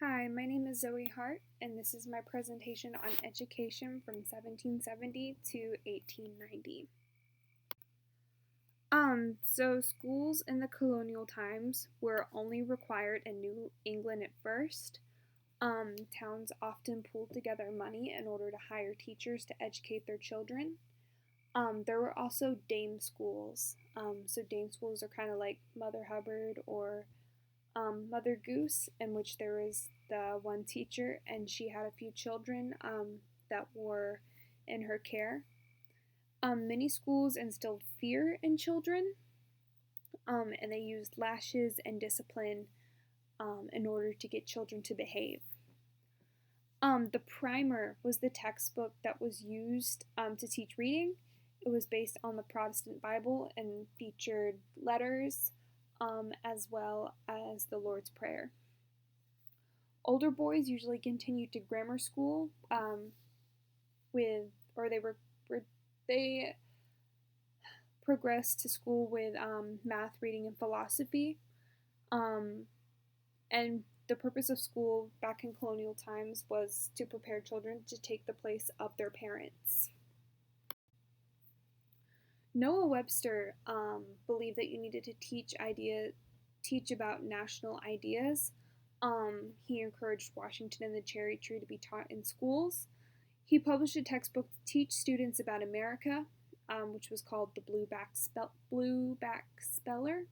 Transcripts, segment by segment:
Hi, my name is Zoie Hart, and this is my presentation on education from 1770 to 1890. So schools in the colonial times were only required in New England at first. Towns often pooled together money in order to hire teachers to educate their children. There were also dame schools. So dame schools are kind of like Mother Hubbard or Mother Goose, in which there was the one teacher and she had a few children that were in her care. Many schools instilled fear in children, and they used lashes and discipline in order to get children to behave. The primer was the textbook that was used to teach reading. It was based on the Protestant Bible and featured letters as well as the Lord's Prayer. Older boys usually continued to grammar school with, or they progressed to school with math, reading, and philosophy. And the purpose of school back in colonial times was to prepare children to take the place of their parents. Noah Webster believed that you needed to teach about national ideas. He encouraged Washington and the cherry tree to be taught in schools. He published a textbook to teach students about America, which was called the Blueback Speller,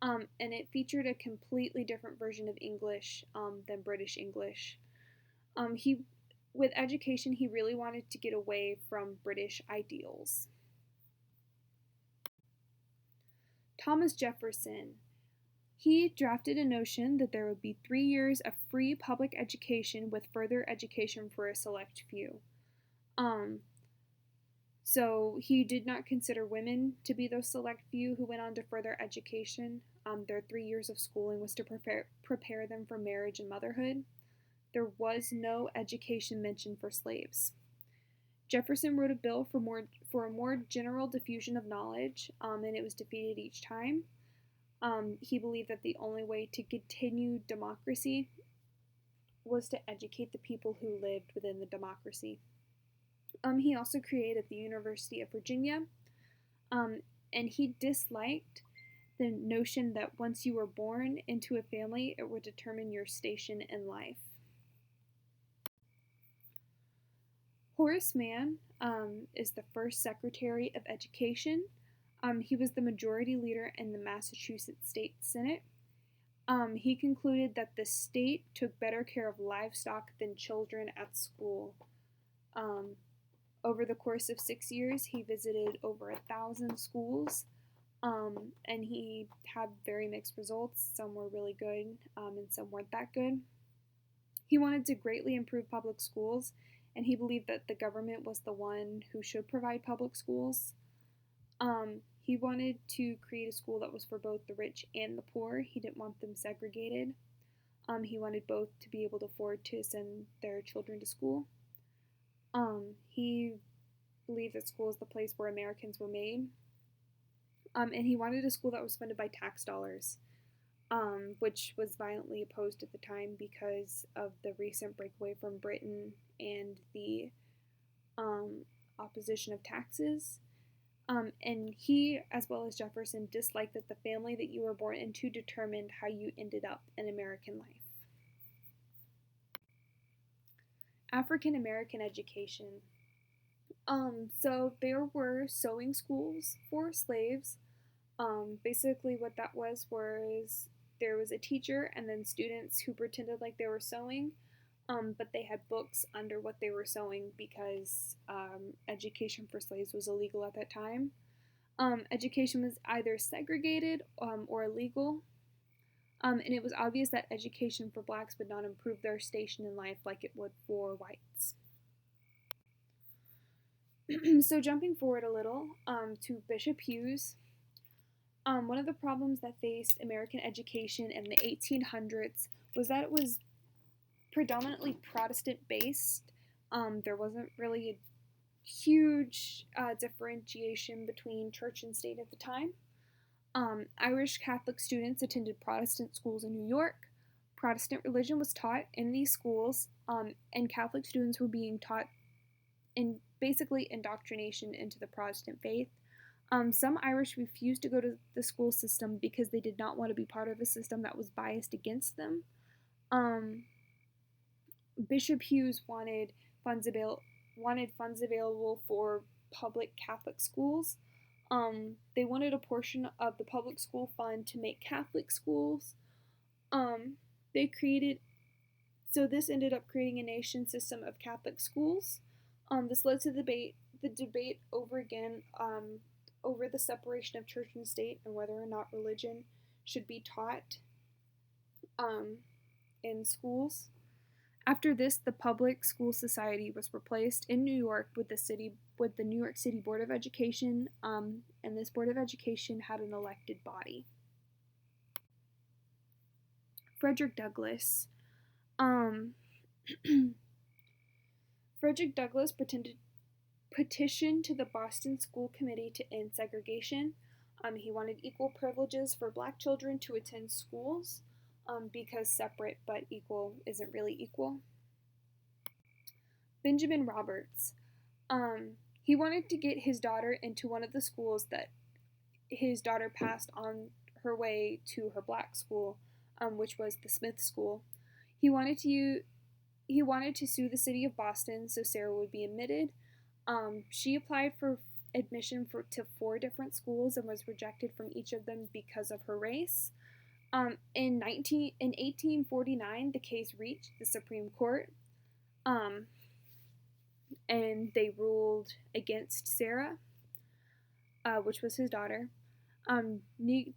and it featured a completely different version of English than British English. With education, he really wanted to get away from British ideals. Thomas Jefferson. He drafted a notion that there would be 3 years of free public education with further education for a select few. So he did not consider women to be those select few who went on to further education. Their 3 years of schooling was to prepare them for marriage and motherhood. There was no education mentioned for slaves. Jefferson wrote a bill for a more general diffusion of knowledge, and it was defeated each time. He believed that the only way to continue democracy was to educate the people who lived within the democracy. He also created the University of Virginia, and he disliked the notion that once you were born into a family, it would determine your station in life. Horace Mann is the first Secretary of Education. He was the majority leader in the Massachusetts State Senate. He concluded that the state took better care of livestock than children at school. Over the course of 6 years, he visited over 1,000 schools, and he had very mixed results. Some were really good, and some weren't that good. He wanted to greatly improve public schools, and he believed that the government was the one who should provide public schools. He wanted to create a school that was for both the rich and the poor. He didn't want them segregated. He wanted both to be able to afford to send their children to school. He believed that school is the place where Americans were made. And he wanted a school that was funded by tax dollars, which was violently opposed at the time because of the recent breakaway from Britain and the opposition of taxes. And he, as well as Jefferson, disliked that the family that you were born into determined how you ended up in American life. African American education. So there were sewing schools for slaves. Basically what that was there was a teacher and then students who pretended like they were sewing, but they had books under what they were sewing because education for slaves was illegal at that time. Education was either segregated or illegal, and it was obvious that education for blacks would not improve their station in life like it would for whites. So jumping forward a little to Bishop Hughes, one of the problems that faced American education in the 1800s was that it was predominantly Protestant based. There wasn't really a huge differentiation between church and state at the time. Irish Catholic students attended Protestant schools in New York. Protestant religion was taught in these schools, and Catholic students were being taught in basically indoctrination into the Protestant faith. Some Irish refused to go to the school system because they did not want to be part of a system that was biased against them. Um, Bishop Hughes wanted funds available for public Catholic schools. They wanted a portion of the public school fund to make Catholic schools. Um, they created So this ended up creating a nation system of Catholic schools. This led to the debate over again over the separation of church and state and whether or not religion should be taught um, in schools. After this, the Public School Society was replaced in New York with the New York City Board of Education, and this Board of Education had an elected body. Frederick Douglass. Frederick Douglass petitioned to the Boston School Committee to end segregation. He wanted equal privileges for black children to attend schools, because separate but equal isn't really equal. Benjamin Roberts. He wanted to get his daughter into one of the schools that his daughter passed on her way to her black school, which was the Smith School. He wanted to sue the city of Boston so Sarah would be admitted. She applied for admission to 4 different schools and was rejected from each of them because of her race. In 1849, the case reached the Supreme Court, and they ruled against Sarah, which was his daughter. The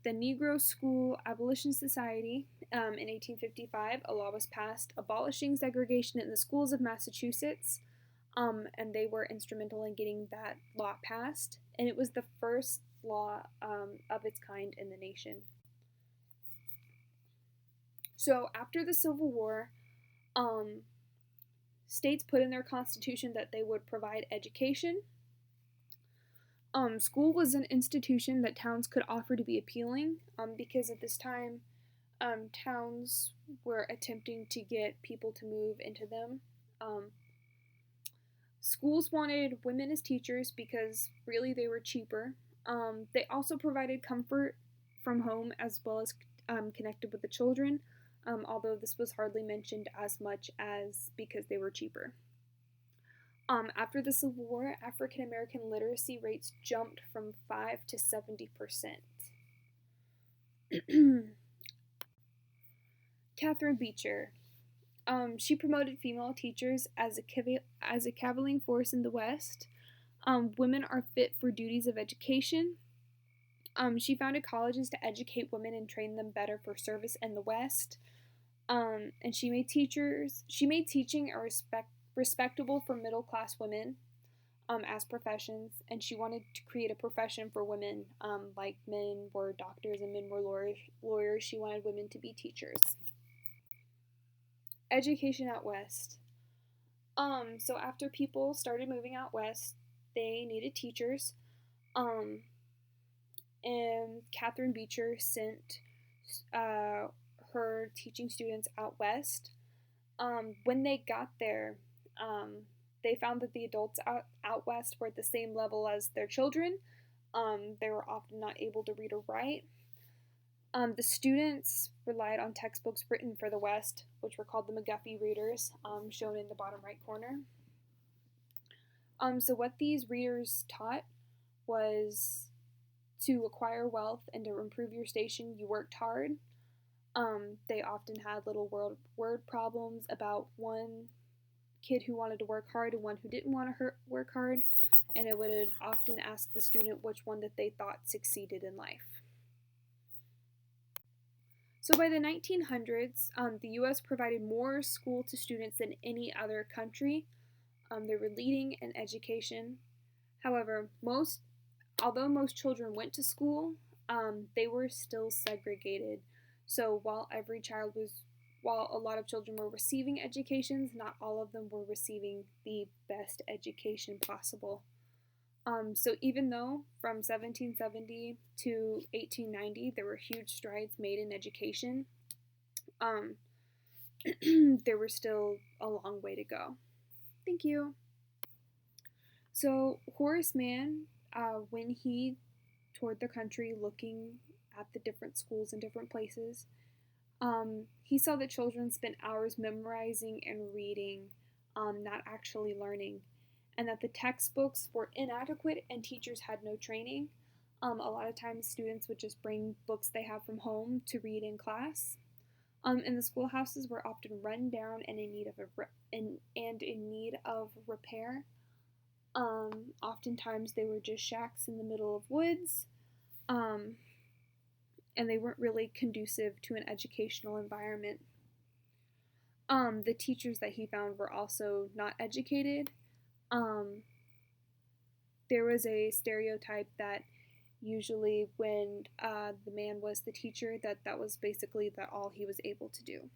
Negro School Abolition Society, in 1855, a law was passed abolishing segregation in the schools of Massachusetts, and they were instrumental in getting that law passed, and it was the first law of its kind in the nation. So after the Civil War, states put in their constitution that they would provide education. School was an institution that towns could offer to be appealing, because at this time, towns were attempting to get people to move into them. Schools wanted women as teachers because really they were cheaper. They also provided comfort from home as well as connected with the children, although this was hardly mentioned as much as because they were cheaper. After the Civil War, African American literacy rates jumped from 5 to 70%. Catherine Beecher. She promoted female teachers as a cavilling force in the West. Women are fit for duties of education. She founded colleges to educate women and train them better for service in the West. And she made teaching respectable for middle-class women as professions, and she wanted to create a profession for women, like men were doctors and men were lawyers. She wanted women to be teachers. Education out west. So after people started moving out west, they needed teachers, and Catherine Beecher sent her teaching students out west. When they got there, they found that the adults out west were at the same level as their children. They were often not able to read or write. The students relied on textbooks written for the West, which were called the McGuffey readers, shown in the bottom right corner. So what these readers taught was to acquire wealth and to improve your station, you worked hard. They often had little word problems about one kid who wanted to work hard and one who didn't want to work hard, and it would often ask the student which one that they thought succeeded in life. So by the 1900s, the U.S. provided more school to students than any other country. They were leading in education. However, although most children went to school, they were still segregated. So while a lot of children were receiving educations, not all of them were receiving the best education possible. So even though from 1770 to 1890 there were huge strides made in education, there was still a long way to go. Thank you. So Horace Mann, when he toured the country looking at the different schools and different places, he saw that children spent hours memorizing and reading, not actually learning, and that the textbooks were inadequate and teachers had no training. A lot of times, students would just bring books they have from home to read in class. And the schoolhouses were often run down and in need of in need of repair. Oftentimes, they were just shacks in the middle of woods. Um, and they weren't really conducive to an educational environment. The teachers that he found were also not educated. Um, there was a stereotype that usually when the man was the teacher, that was basically that all he was able to do.